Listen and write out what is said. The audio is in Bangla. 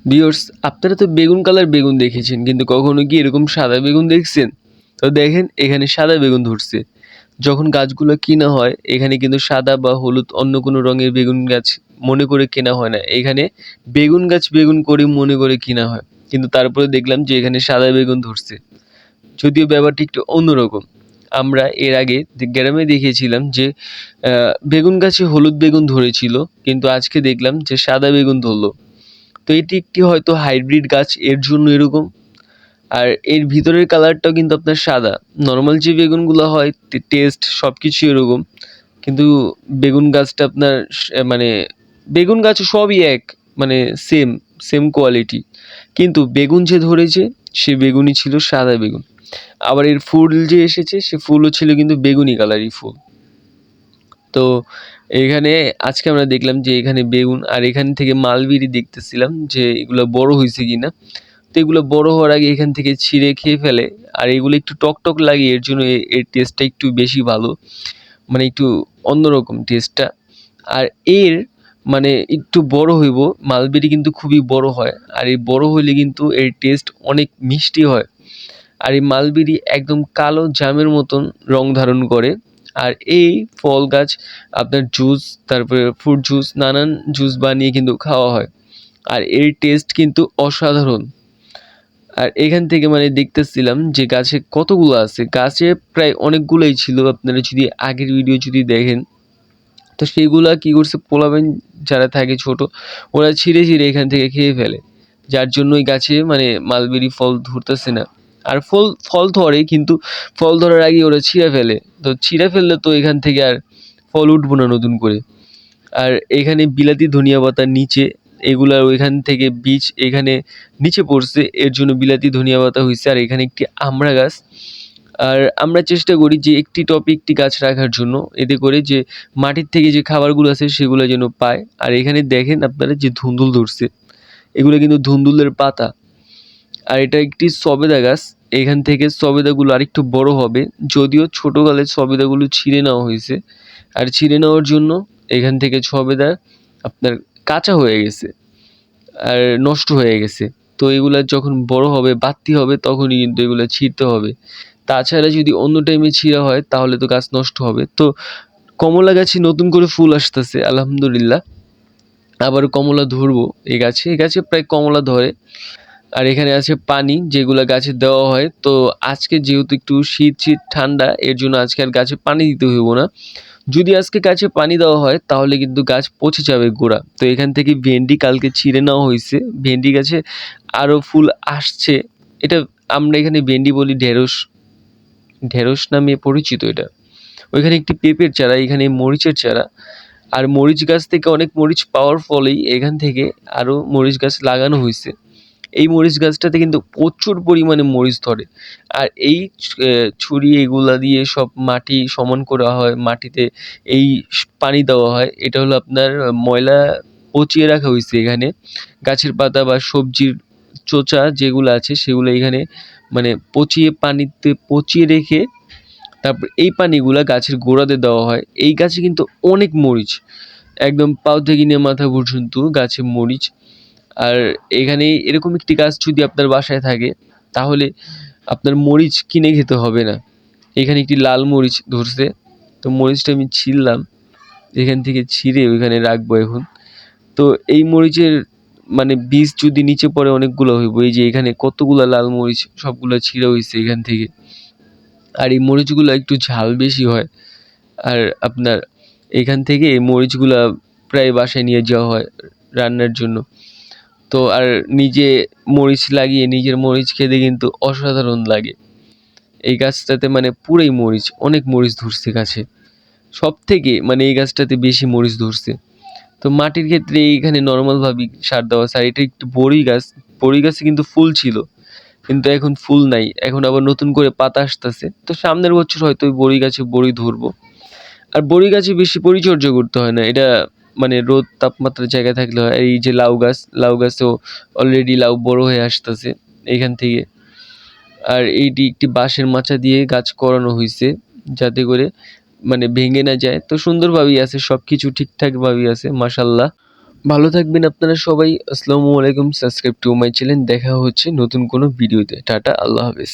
ভিউয়ার্স, আপনারা তো বেগুন কালার বেগুন দেখেছেন, কিন্তু কখনো কি এরকম সাদা বেগুন দেখছেন? তো দেখেন এখানে সাদা বেগুন ধরছে। যখন গাছগুলো কিনা হয় এখানে কিন্তু সাদা বা হলুদ অন্য কোনো রঙের বেগুন গাছ মনে করে কেনা হয় না। এখানে বেগুন গাছ বেগুন করে মনে করে কিনা হয়। কিন্তু তারপরে দেখলাম যে এখানে সাদা বেগুন ধরছে। যদিও ব্যাপারটা একটু অন্যরকম। আমরা এর আগে গ্রামে দেখিয়েছিলাম যে বেগুন গাছে হলুদ বেগুন ধরেছিল, কিন্তু আজকে দেখলাম যে সাদা বেগুন ধরলো। তো এটি একটি হয়তো হাইব্রিড গাছ, এর জন্য এরকম। আর এর ভিতরের কালারটাও কিন্তু আপনার সাদা। নর্মাল যে বেগুনগুলো হয় টেস্ট সব কিছু এরকম, কিন্তু বেগুন গাছটা আপনার মানে বেগুন গাছ সবই এক, মানে সেম সেম কোয়ালিটি, কিন্তু বেগুন যে ধরেছে সে বেগুনই ছিল সাদা বেগুন। আবার এর ফুল যে এসেছে সে ফুলও ছিল কিন্তু বেগুনি কালারই ফুল। তো এখানে আজকে আমরা দেখলাম যে এখানে বেগুন, আর এখান থেকে মালবেরি দেখতেছিলাম যে এগুলো বড় হয়েছে কিনা। তো এগুলো বড় হওয়ার আগে এখান থেকে ছিঁড়ে খেয়ে ফেলে। আর এগুলো একটু টক টক লাগে, এর জন্য এর টেস্টটা একটু বেশি ভালো, মানে একটু অন্যরকম টেস্টটা। আর এর মানে একটু বড় হইব, মালবেরি কিন্তু খুবই বড় হয়, আর এই বড় হইলে কিন্তু এর টেস্ট অনেক মিষ্টি হয়। আর এই মালবেরি একদম কালো জামের মতন রং ধারণ করে। আর এই ফল গাছ আপনার জুস, তারপরে ফ্রুট জুস, নানান জুস বানিয়ে কিন্তু খাওয়া হয়। আর এর টেস্ট কিন্তু অসাধারণ। আর এখান থেকে মানে দেখতেছিলাম যে গাছে কতগুলো আছে, গাছে প্রায় অনেকগুলোই ছিল। আপনারা যদি আগের ভিডিও যদি দেখেন, তো সেগুলা কি করছে পোলাপাইন যারা থাকে ছোট, ওরা ছিঁড়ে ছিঁড়ে এখান থেকে খেয়ে ফেলে, যার জন্য ওই গাছে মানে মালবেরি ফল ধরতেছে না। আর ফল ফল ধরে, কিন্তু ফল ধরার আগে ওরা ছিঁড়ে ফেলে। তো ছিঁড়ে ফেললে তো এখান থেকে আর ফল উঠবো না নতুন করে। আর এখানে বিলাতি ধনিয়া পাতার নিচে এগুলার ওইখান থেকে বীজ এখানে নিচে পড়ছে, এর জন্য বিলাতি ধনিয়া পাতা হয়েছে। আর এখানে একটি আমড়া গাছ। আর আমরা চেষ্টা করি যে একটি টবে একটি গাছ রাখার জন্য, এতে করে যে মাটির থেকে যে খাবারগুলো আছে সেগুলো যেন পায়। আর এখানে দেখেন আপনারা যে ধুন্দুল ধরছে, এগুলো কিন্তু ধুন্দুলের পাতা। আর এটা একটি সবেদা গাছ। এখান থেকে সবেদাগুলো আরেকটু বড় হবে, যদিও ছোটকালে সবেদাগুলো ছিঁড়ে নেওয়া হয়েছে। আর ছিঁড়ে নেওয়ার জন্য এখান থেকে সবেদা আপনার কাঁচা হয়ে গেছে আর নষ্ট হয়ে গেছে। তো এগুলা যখন বড় হবে বাড়তি হবে তখনই কিন্তু এগুলো ছিঁড়তে হবে। তাছাড়া যদি অন্য টাইমে ছিঁড়া হয় তাহলে তো গাছ নষ্ট হবে। তো কমলা গাছে নতুন করে ফুল আসতেছে আলহামদুলিল্লাহ। আবার কমলা ধরবো এই গাছে, এই গাছে প্রায় কমলা ধরে। আর এখানে আছে পানি যেগুলা গাছে দেওয়া হয়। তো আজকে যেহেতু একটু শীত শীত ঠান্ডা, এর জন্য আজকে আর গাছে পানি দিতে হইব না। যদি আজকে গাছে পানি দেওয়া হয় তাহলে কিন্তু গাছ পচে যাবে গোড়া। তো এখান থেকে ভেন্ডি কালকে ছিঁড়ে নেওয়া হয়েছে, ভেন্ডি গাছে আরও ফুল আসছে। এটা আমরা এখানে ভেন্ডি বলি, ঢেঁড়স, ঢেঁড়স নামে পরিচিত এটা। ওইখানে একটি পেঁপের চারা, এখানে মরিচের চারা। আর মরিচ গাছ থেকে অনেক মরিচ পাওয়ার ফলেই এখান থেকে আরও মরিচ গাছ লাগানো হয়েছে। এই মরিচ গাছটাতে কিন্তু প্রচুর পরিমাণে মরিচ ধরে। আর এই ছুরি এগুলা দিয়ে সব মাটি সমান করা হয়, মাটিতে এই পানি দেওয়া হয়। এটা হলো আপনার ময়লা পচিয়ে রাখা হয়েছে এখানে। গাছের পাতা বা সবজির চোচা যেগুলো আছে সেগুলো এখানে মানে পচিয়ে পানিতে পচিয়ে রেখে তারপর এই পানিগুলা গাছের গোড়াতে দেওয়া হয়। এই গাছে কিন্তু অনেক মরিচ, একদম পাও থেকে নিয়ে মাথা পর্যন্ত গাছে মরিচ। আর এখানে এরকম একটি গাছ যদি আপনার বাসায় থাকে তাহলে আপনার মরিচ কিনে খেতে হবে না। এখানে একটি লাল মরিচ ধরছে, তো মরিচটা আমি ছিললাম, এখান থেকে ছিঁড়ে ওইখানে রাখবো এখন। তো এই মরিচের মানে বীজ যদি নিচে পড়ে অনেকগুলো হইব। এই যে এখানে কতগুলা লাল মরিচ সবগুলা ছিঁড়া হয়েছে এখান থেকে। আর এই মরিচগুলো একটু ঝাল বেশি হয়। আর আপনার এখান থেকে এই মরিচগুলা প্রায় বাসায় নিয়ে যাওয়া হয় রান্নার জন্য। তো আর নিজে মরিচ লাগিয়ে নিজের মরিচ খেতে কিন্তু অসাধারণ লাগে। এই গাছটাতে মানে পুরাই মরিচ, অনেক মরিচ ধরছে গাছে। সব থেকে মানে এই গাছটাতে বেশি মরিচ ধরছে। তো মাটির ক্ষেত্রে এইখানে নর্মালভাবেই সার দেওয়া আছে। আর এটা একটু বড়ি গাছ, বড়ি গাছে কিন্তু ফুল ছিল, কিন্তু এখন ফুল নাই, এখন আবার নতুন করে পাতা আসতেছে। তো সামনের বছর হয়তো ওই বড়ি গাছে বড়ি ধরবো। আর বড়ি গাছে বেশি পরিচর্যা করতে হয় না, এটা মানে রোদ তাপমাত্রার জায়গায় থাকলে হয়। এই যে লাউ গাছ, লাউ গাছেও অলরেডি লাউ বড় হয়ে আসতেছে এখান থেকে। আর এইটি একটি বাঁশের মাচা দিয়ে গাছ করানো হয়েছে যাতে করে মানে ভেঙে না যায়। তো সুন্দরভাবেই আছে, সব কিছু ঠিকঠাকভাবেই আছে মাশাল্লাহ। ভালো থাকবেন আপনারা সবাই। আসসালামু আলাইকুম। Subscribe to my channel. দেখা হচ্ছে নতুন কোনো ভিডিওতে। টাটা, আল্লাহ হাফেজ।